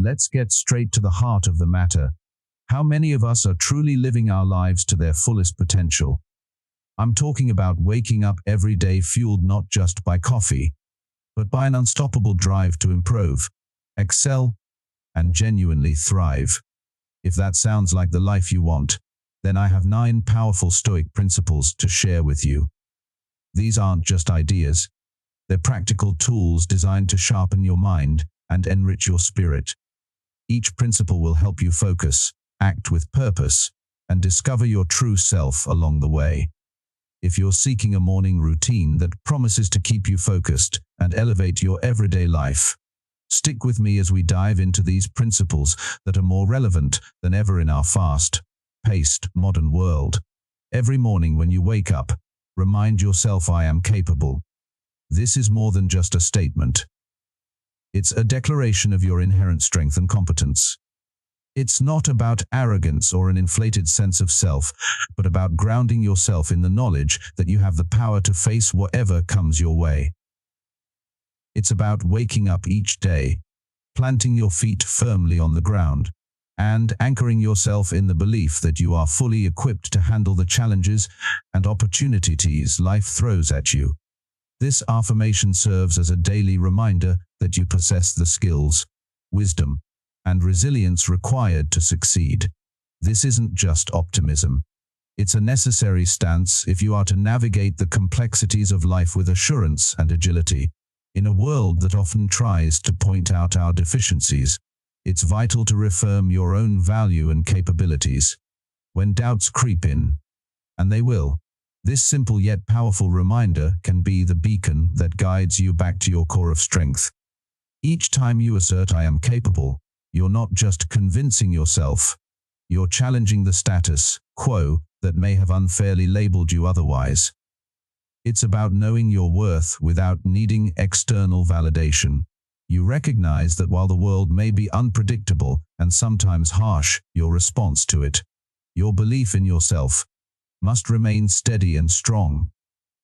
let's get straight to the heart of the matter. How many of us are truly living our lives to their fullest potential? I'm talking about waking up every day fueled not just by coffee, but by an unstoppable drive to improve, excel, and genuinely thrive. If that sounds like the life you want, then I have 9 powerful Stoic principles to share with you. These aren't just ideas. They're practical tools designed to sharpen your mind and enrich your spirit. Each principle will help you focus, act with purpose, and discover your true self along the way. If you're seeking a morning routine that promises to keep you focused and elevate your everyday life, stick with me as we dive into these principles that are more relevant than ever in our fast-paced modern world. Every morning when you wake up, remind yourself, I am capable. This is more than just a statement. It's a declaration of your inherent strength and competence. It's not about arrogance or an inflated sense of self, but about grounding yourself in the knowledge that you have the power to face whatever comes your way. It's about waking up each day, planting your feet firmly on the ground, and anchoring yourself in the belief that you are fully equipped to handle the challenges and opportunities life throws at you. This affirmation serves as a daily reminder that you possess the skills, wisdom, and resilience required to succeed. This isn't just optimism. It's a necessary stance if you are to navigate the complexities of life with assurance and agility. In a world that often tries to point out our deficiencies, it's vital to reaffirm your own value and capabilities. When doubts creep in, and they will, this simple yet powerful reminder can be the beacon that guides you back to your core of strength. Each time you assert, I am capable, you're not just convincing yourself, you're challenging the status quo that may have unfairly labeled you otherwise. It's about knowing your worth without needing external validation. You recognize that while the world may be unpredictable and sometimes harsh, your response to it, your belief in yourself, must remain steady and strong.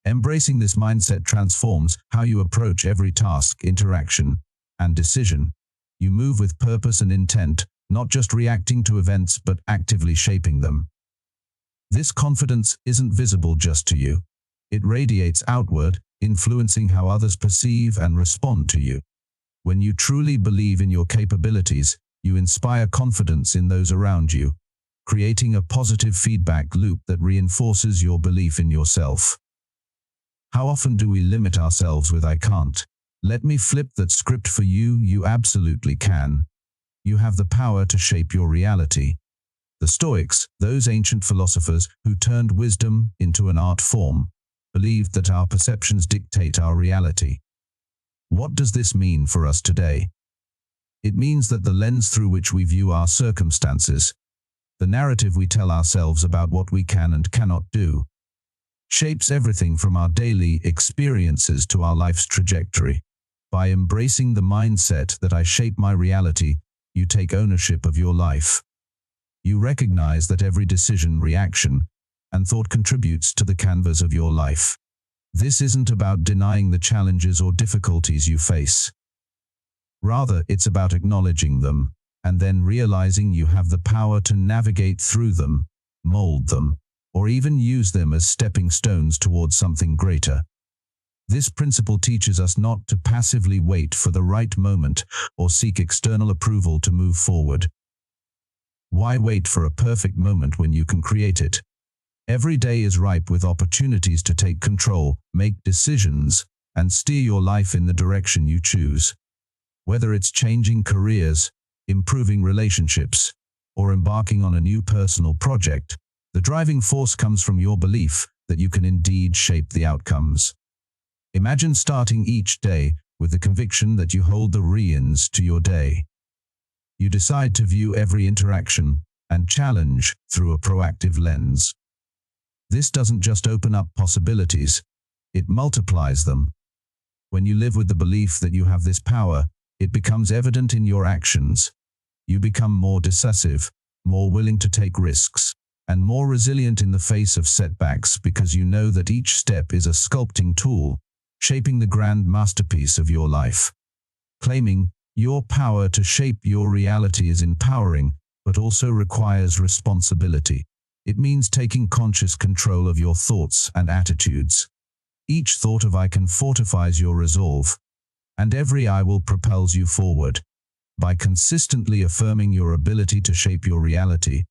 Embracing this mindset transforms how you approach every task, interaction, and decision. You move with purpose and intent, not just reacting to events but actively shaping them. This confidence isn't visible just to you. It radiates outward, influencing how others perceive and respond to you. When you truly believe in your capabilities, you inspire confidence in those around you, creating a positive feedback loop that reinforces your belief in yourself. How often do we limit ourselves with "I can't"? Let me flip that script for you. You absolutely can. You have the power to shape your reality. The Stoics, those ancient philosophers who turned wisdom into an art form, believed that our perceptions dictate our reality. What does this mean for us today? It means that the lens through which we view our circumstances, the narrative we tell ourselves about what we can and cannot do, shapes everything from our daily experiences to our life's trajectory. By embracing the mindset that I shape my reality, you take ownership of your life. You recognize that every decision, reaction, and thought contributes to the canvas of your life. This isn't about denying the challenges or difficulties you face. Rather, it's about acknowledging them, and then realizing you have the power to navigate through them, mold them, or even use them as stepping stones towards something greater. This principle teaches us not to passively wait for the right moment or seek external approval to move forward. Why wait for a perfect moment when you can create it? Every day is ripe with opportunities to take control, make decisions, and steer your life in the direction you choose. Whether it's changing careers, improving relationships, or embarking on a new personal project, the driving force comes from your belief that you can indeed shape the outcomes. Imagine starting each day with the conviction that you hold the reins to your day. You decide to view every interaction and challenge through a proactive lens. This doesn't just open up possibilities, it multiplies them. When you live with the belief that you have this power, it becomes evident in your actions. You become more decisive, more willing to take risks, and more resilient in the face of setbacks because you know that each step is a sculpting tool, shaping the grand masterpiece of your life. Claiming Your power to shape your reality is empowering, but also requires responsibility. It means taking conscious control of your thoughts and attitudes. Each thought of I can fortifies your resolve, and every I will propels you forward. By consistently affirming your ability to shape your reality,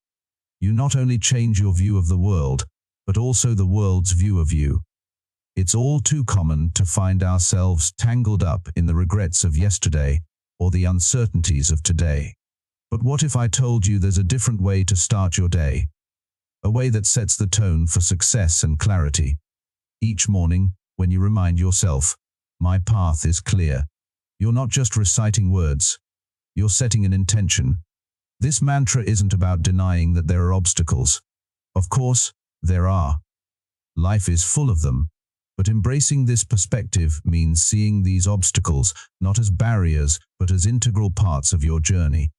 you not only change your view of the world, but also the world's view of you. It's all too common to find ourselves tangled up in the regrets of yesterday or the uncertainties of today. But what if I told you there's a different way to start your day? A way that sets the tone for success and clarity. Each morning, when you remind yourself, my path is clear, you're not just reciting words, you're setting an intention. This mantra isn't about denying that there are obstacles. Of course, there are. Life is full of them. But embracing this perspective means seeing these obstacles not as barriers, but as integral parts of your journey.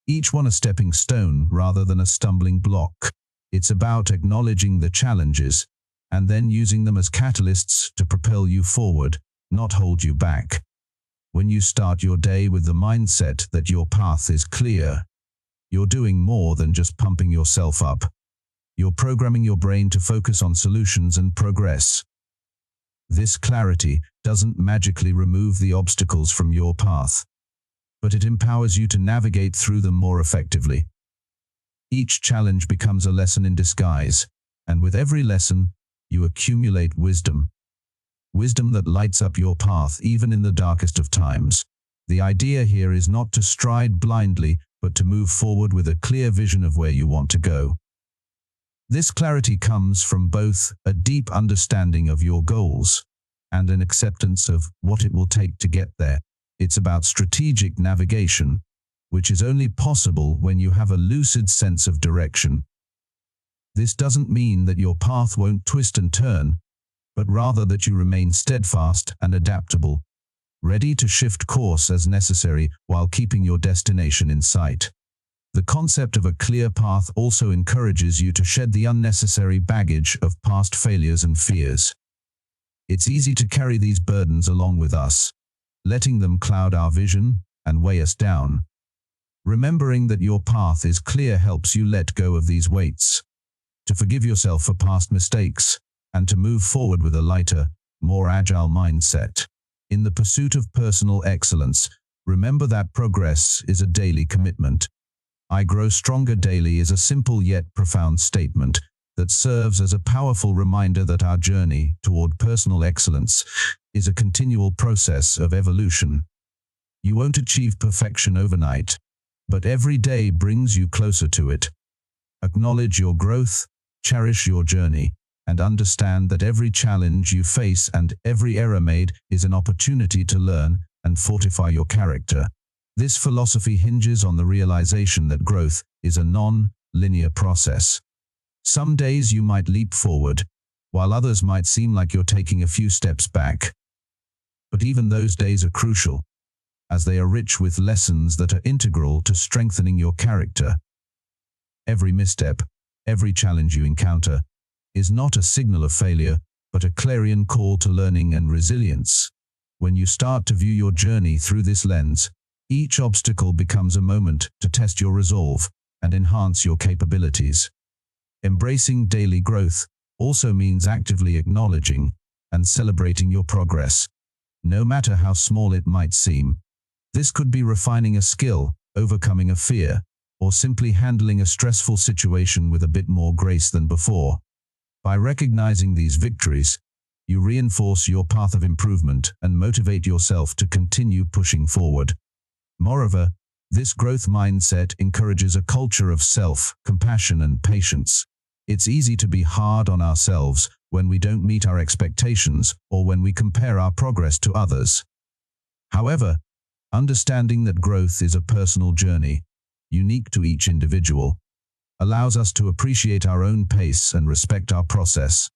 Each one a stepping stone rather than a stumbling block. It's about acknowledging the challenges and then using them as catalysts to propel you forward, not hold you back. When you start your day with the mindset that your path is clear, you're doing more than just pumping yourself up. You're programming your brain to focus on solutions and progress. This clarity doesn't magically remove the obstacles from your path, but it empowers you to navigate through them more effectively. Each challenge becomes a lesson in disguise, and with every lesson, you accumulate wisdom. Wisdom that lights up your path even in the darkest of times. The idea here is not to stride blindly, but to move forward with a clear vision of where you want to go. This clarity comes from both a deep understanding of your goals and an acceptance of what it will take to get there. It's about strategic navigation, which is only possible when you have a lucid sense of direction. This doesn't mean that your path won't twist and turn, but rather that you remain steadfast and adaptable, ready to shift course as necessary while keeping your destination in sight. The concept of a clear path also encourages you to shed the unnecessary baggage of past failures and fears. It's easy to carry these burdens along with us, letting them cloud our vision and weigh us down. Remembering that your path is clear helps you let go of these weights, to forgive yourself for past mistakes, and to move forward with a lighter, more agile mindset. In the pursuit of personal excellence, remember that progress is a daily commitment. I grow stronger daily is a simple yet profound statement that serves as a powerful reminder that our journey toward personal excellence is a continual process of evolution. You won't achieve perfection overnight, but every day brings you closer to it. Acknowledge your growth, cherish your journey, and understand that every challenge you face and every error made is an opportunity to learn and fortify your character. This philosophy hinges on the realization that growth is a non-linear process. Some days you might leap forward, while others might seem like you're taking a few steps back. But even those days are crucial, as they are rich with lessons that are integral to strengthening your character. Every misstep, every challenge you encounter, is not a signal of failure, but a clarion call to learning and resilience. When you start to view your journey through this lens, each obstacle becomes a moment to test your resolve and enhance your capabilities. Embracing daily growth also means actively acknowledging and celebrating your progress, no matter how small it might seem. This could be refining a skill, overcoming a fear, or simply handling a stressful situation with a bit more grace than before. By recognizing these victories, you reinforce your path of improvement and motivate yourself to continue pushing forward. Moreover, this growth mindset encourages a culture of self-compassion and patience. It's easy to be hard on ourselves when we don't meet our expectations or when we compare our progress to others. However, understanding that growth is a personal journey, unique to each individual, allows us to appreciate our own pace and respect our process.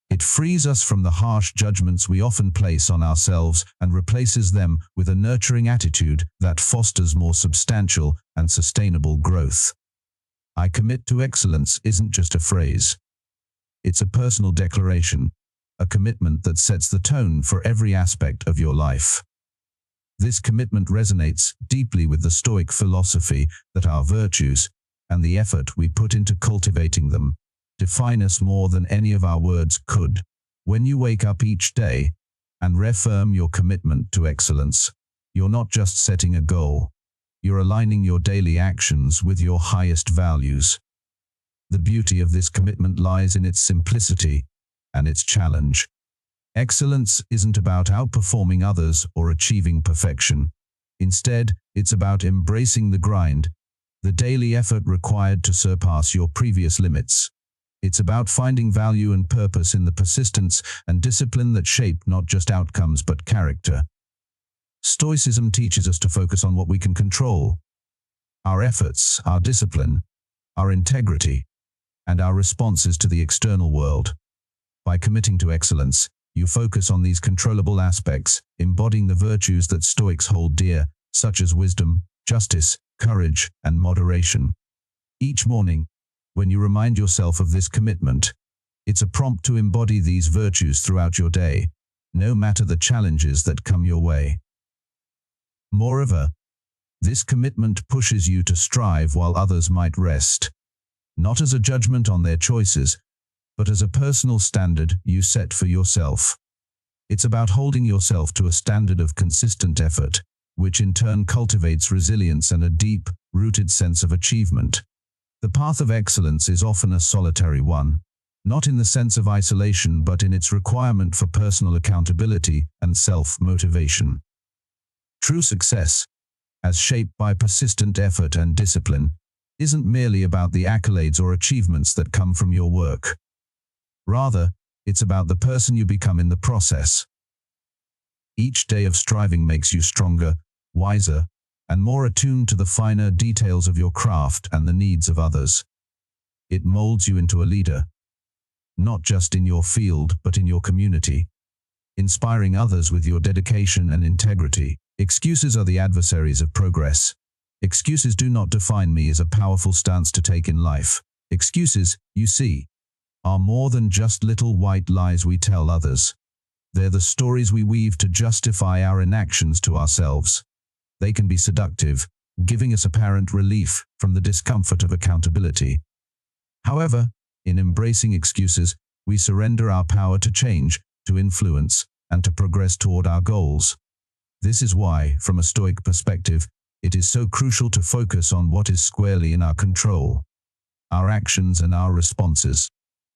It frees us from the harsh judgments we often place on ourselves and replaces them with a nurturing attitude that fosters more substantial and sustainable growth. I commit to excellence isn't just a phrase. It's a personal declaration, a commitment that sets the tone for every aspect of your life. This commitment resonates deeply with the Stoic philosophy that our virtues, and the effort we put into cultivating them, define us more than any of our words could. When you wake up each day and reaffirm your commitment to excellence, you're not just setting a goal, you're aligning your daily actions with your highest values. The beauty of this commitment lies in its simplicity and its challenge. Excellence isn't about outperforming others or achieving perfection. Instead, it's about embracing the grind, the daily effort required to surpass your previous limits. It's about finding value and purpose in the persistence and discipline that shape not just outcomes but character. Stoicism teaches us to focus on what we can control: our efforts, our discipline, our integrity, and our responses to the external world. By committing to excellence, you focus on these controllable aspects, embodying the virtues that Stoics hold dear, such as wisdom, justice, courage, and moderation. Each morning, when you remind yourself of this commitment, it's a prompt to embody these virtues throughout your day, no matter the challenges that come your way. Moreover, this commitment pushes you to strive while others might rest, not as a judgment on their choices, but as a personal standard you set for yourself. It's about holding yourself to a standard of consistent effort, which in turn cultivates resilience and a deep-rooted sense of achievement. The path of excellence is often a solitary one, not in the sense of isolation but in its requirement for personal accountability and self-motivation. True success, as shaped by persistent effort and discipline, isn't merely about the accolades or achievements that come from your work. Rather, it's about the person you become in the process. Each day of striving makes you stronger, wiser, and more attuned to the finer details of your craft and the needs of others. It molds you into a leader, not just in your field but in your community, inspiring others with your dedication and integrity. Excuses are the adversaries of progress. Excuses do not define me is a powerful stance to take in life. Excuses, you see, are more than just little white lies we tell others. They're the stories we weave to justify our inactions to ourselves. They can be seductive, giving us apparent relief from the discomfort of accountability. However, in embracing excuses, we surrender our power to change, to influence, and to progress toward our goals. This is why, from a Stoic perspective, it is so crucial to focus on what is squarely in our control: our actions and our responses.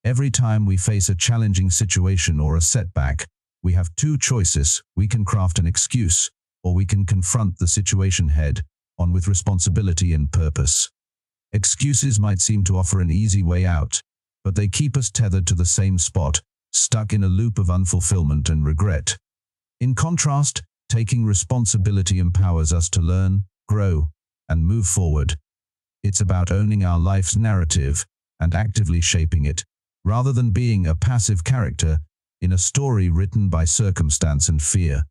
Every time we face a challenging situation or a setback, we have two choices. We can craft an excuse, or we can confront the situation head-on with responsibility and purpose. Excuses might seem to offer an easy way out, but they keep us tethered to the same spot, stuck in a loop of unfulfillment and regret. In contrast, taking responsibility empowers us to learn, grow, and move forward. It's about owning our life's narrative and actively shaping it, rather than being a passive character in a story written by circumstance and fear.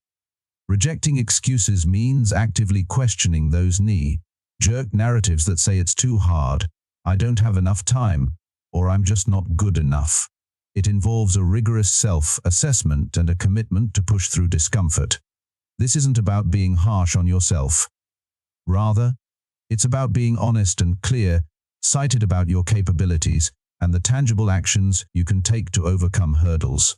Rejecting excuses means actively questioning those knee-jerk narratives that say it's too hard, I don't have enough time, or I'm just not good enough. It involves a rigorous self-assessment and a commitment to push through discomfort. This isn't about being harsh on yourself. Rather, it's about being honest and clear-sighted about your capabilities and the tangible actions you can take to overcome hurdles.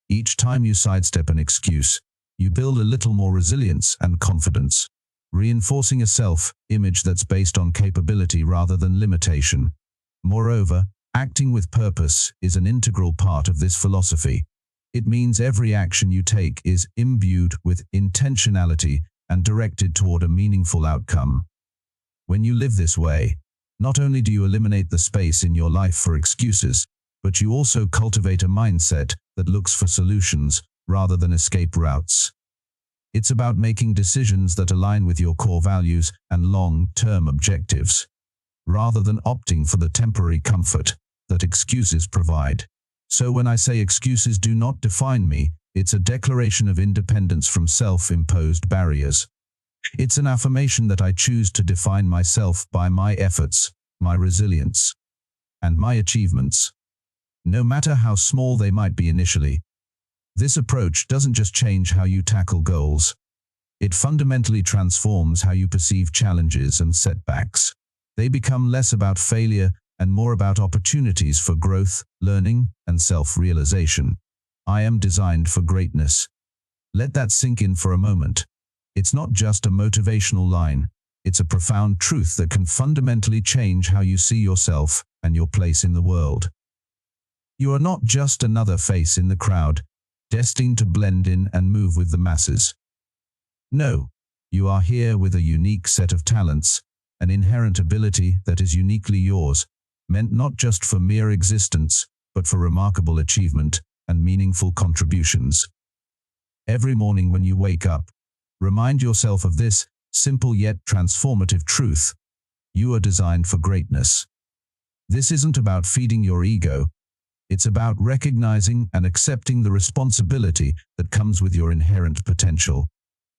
Each time you sidestep an excuse, you build a little more resilience and confidence, reinforcing a self-image that's based on capability rather than limitation. Moreover, acting with purpose is an integral part of this philosophy. It means every action you take is imbued with intentionality and directed toward a meaningful outcome. When you live this way, not only do you eliminate the space in your life for excuses, but you also cultivate a mindset that looks for solutions rather than escape routes. It's about making decisions that align with your core values and long-term objectives, rather than opting for the temporary comfort that excuses provide. So when I say excuses do not define me, it's a declaration of independence from self-imposed barriers. It's an affirmation that I choose to define myself by my efforts, my resilience, and my achievements, no matter how small they might be initially. This approach doesn't just change how you tackle goals. It fundamentally transforms how you perceive challenges and setbacks. They become less about failure and more about opportunities for growth, learning, and self-realization. I am designed for greatness. Let that sink in for a moment. It's not just a motivational line. It's a profound truth that can fundamentally change how you see yourself and your place in the world. You are not just another face in the crowd, destined to blend in and move with the masses. No, you are here with a unique set of talents, an inherent ability that is uniquely yours, meant not just for mere existence, but for remarkable achievement and meaningful contributions. Every morning when you wake up, remind yourself of this simple yet transformative truth. You are designed for greatness. This isn't about feeding your ego. It's about recognizing and accepting the responsibility that comes with your inherent potential.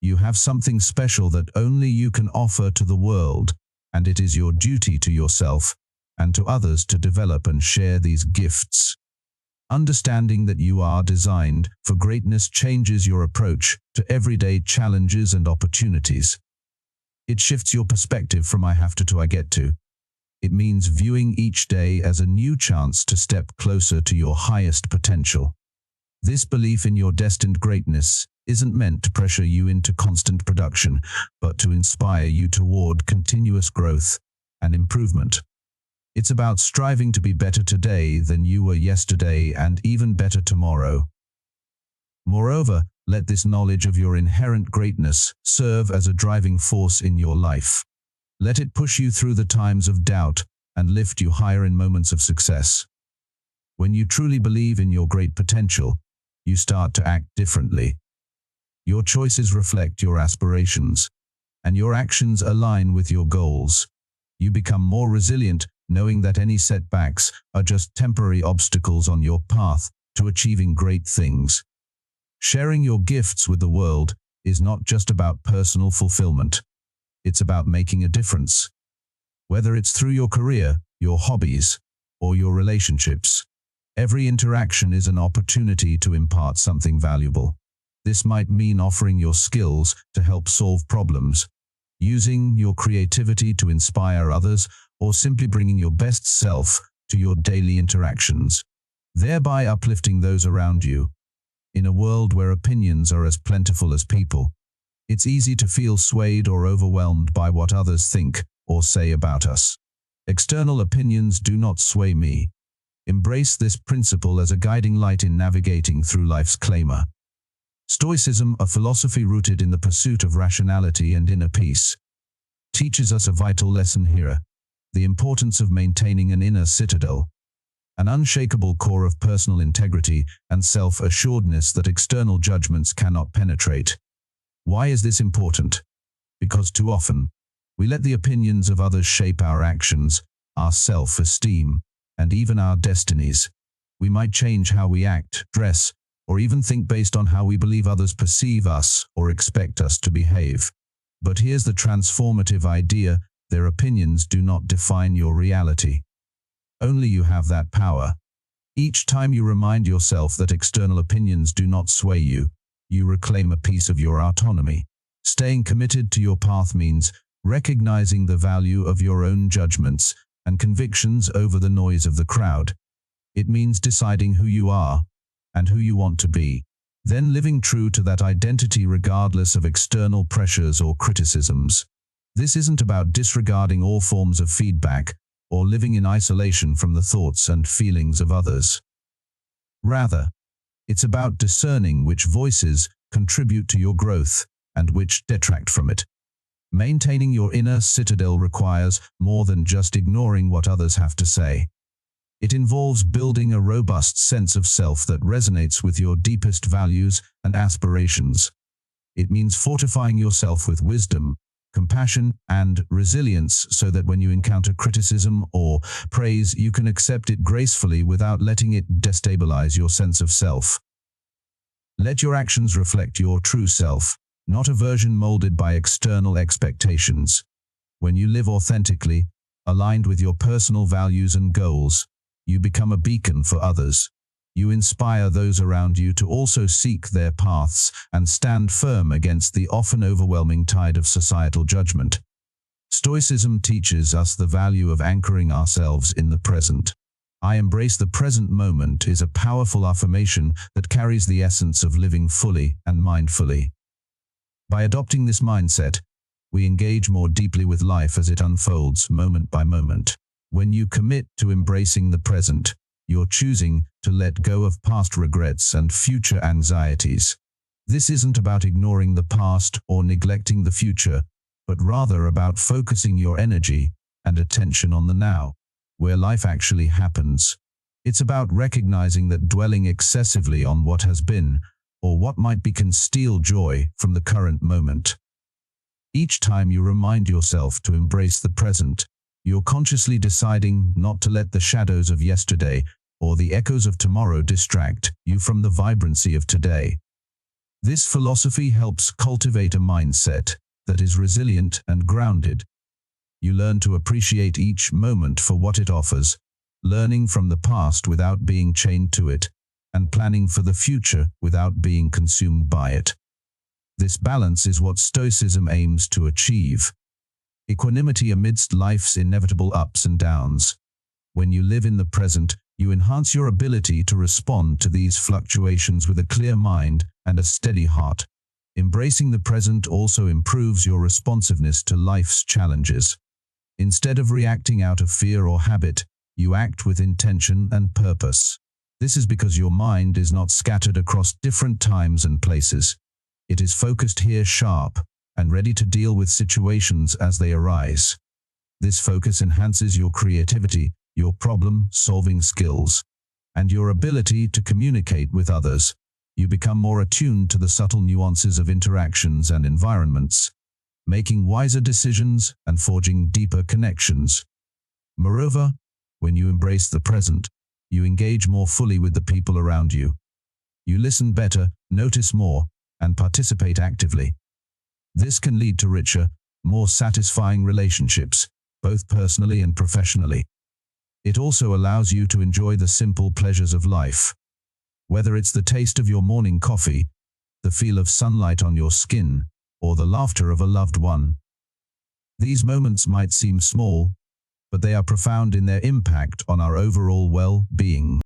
You have something special that only you can offer to the world, and it is your duty to yourself and to others to develop and share these gifts. Understanding that you are designed for greatness changes your approach to everyday challenges and opportunities. It shifts your perspective from I have to I get to. It means viewing each day as a new chance to step closer to your highest potential. This belief in your destined greatness isn't meant to pressure you into constant production, but to inspire you toward continuous growth and improvement. It's about striving to be better today than you were yesterday and even better tomorrow. Moreover, let this knowledge of your inherent greatness serve as a driving force in your life. Let it push you through the times of doubt and lift you higher in moments of success. When you truly believe in your great potential, you start to act differently. Your choices reflect your aspirations, and your actions align with your goals. You become more resilient, knowing that any setbacks are just temporary obstacles on your path to achieving great things. Sharing your gifts with the world is not just about personal fulfillment. It's about making a difference. Whether it's through your career, your hobbies, or your relationships, every interaction is an opportunity to impart something valuable. This might mean offering your skills to help solve problems, using your creativity to inspire others, or simply bringing your best self to your daily interactions, thereby uplifting those around you. In a world where opinions are as plentiful as people, it's easy to feel swayed or overwhelmed by what others think or say about us. External opinions do not sway me. Embrace this principle as a guiding light in navigating through life's clamor. Stoicism, a philosophy rooted in the pursuit of rationality and inner peace, teaches us a vital lesson here: the importance of maintaining an inner citadel, an unshakable core of personal integrity and self-assuredness that external judgments cannot penetrate. Why is this important? Because too often, we let the opinions of others shape our actions, our self-esteem, and even our destinies. We might change how we act, dress, or even think based on how we believe others perceive us or expect us to behave. But here's the transformative idea: their opinions do not define your reality. Only you have that power. Each time you remind yourself that external opinions do not sway you, you reclaim a piece of your autonomy. Staying committed to your path means recognizing the value of your own judgments and convictions over the noise of the crowd. It means deciding who you are and who you want to be, then living true to that identity regardless of external pressures or criticisms. This isn't about disregarding all forms of feedback or living in isolation from the thoughts and feelings of others. Rather, it's about discerning which voices contribute to your growth and which detract from it. Maintaining your inner citadel requires more than just ignoring what others have to say. It involves building a robust sense of self that resonates with your deepest values and aspirations. It means fortifying yourself with wisdom, compassion, and resilience so that when you encounter criticism or praise, you can accept it gracefully without letting it destabilize your sense of self. Let your actions reflect your true self, not a version molded by external expectations. When you live authentically, aligned with your personal values and goals, you become a beacon for others. You inspire those around you to also seek their paths and stand firm against the often overwhelming tide of societal judgment. Stoicism teaches us the value of anchoring ourselves in the present. "I embrace the present moment" is a powerful affirmation that carries the essence of living fully and mindfully. By adopting this mindset, we engage more deeply with life as it unfolds moment by moment. When you commit to embracing the present, you're choosing to let go of past regrets and future anxieties. This isn't about ignoring the past or neglecting the future, but rather about focusing your energy and attention on the now, where life actually happens. It's about recognizing that dwelling excessively on what has been, or what might be, can steal joy from the current moment. Each time you remind yourself to embrace the present, you're consciously deciding not to let the shadows of yesterday or the echoes of tomorrow distract you from the vibrancy of today. This philosophy helps cultivate a mindset that is resilient and grounded. You learn to appreciate each moment for what it offers, learning from the past without being chained to it, and planning for the future without being consumed by it. This balance is what Stoicism aims to achieve. Equanimity amidst life's inevitable ups and downs. When you live in the present, you enhance your ability to respond to these fluctuations with a clear mind and a steady heart. Embracing the present also improves your responsiveness to life's challenges. Instead of reacting out of fear or habit, you act with intention and purpose. This is because your mind is not scattered across different times and places. It is focused here, sharp, and ready to deal with situations as they arise. This focus enhances your creativity, your problem-solving skills, and your ability to communicate with others. You become more attuned to the subtle nuances of interactions and environments, making wiser decisions and forging deeper connections. Moreover, when you embrace the present, you engage more fully with the people around you. You listen better, notice more, and participate actively. This can lead to richer, more satisfying relationships, both personally and professionally. It also allows you to enjoy the simple pleasures of life. Whether it's the taste of your morning coffee, the feel of sunlight on your skin, or the laughter of a loved one. These moments might seem small, but they are profound in their impact on our overall well-being.